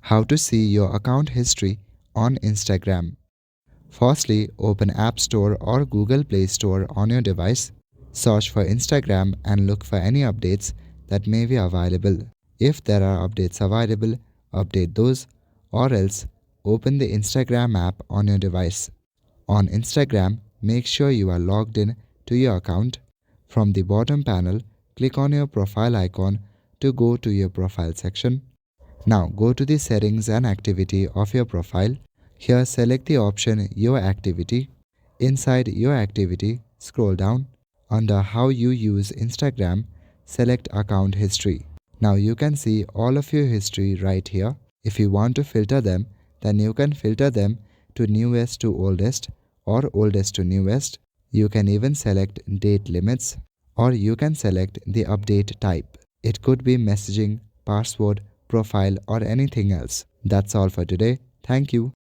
How to see your account history on Instagram. Firstly, open App Store or Google Play Store on your device. Search for Instagram and look for any updates that may be available. If there are updates available, update those, or else open the Instagram app on your device. On Instagram, make sure you are logged in to your account. From the bottom panel, click on your profile icon to go to your profile section. Now go to the settings and activity of your profile. Here select the option Your Activity. Inside Your Activity, scroll down. Under How you use Instagram, select Account History. Now you can see all of your history right here. If you want to filter them, then you can filter them to newest to oldest or oldest to newest. You can even select date limits, or you can select the update type. It could be messaging, password, profile, or anything else. That's all for today. Thank you.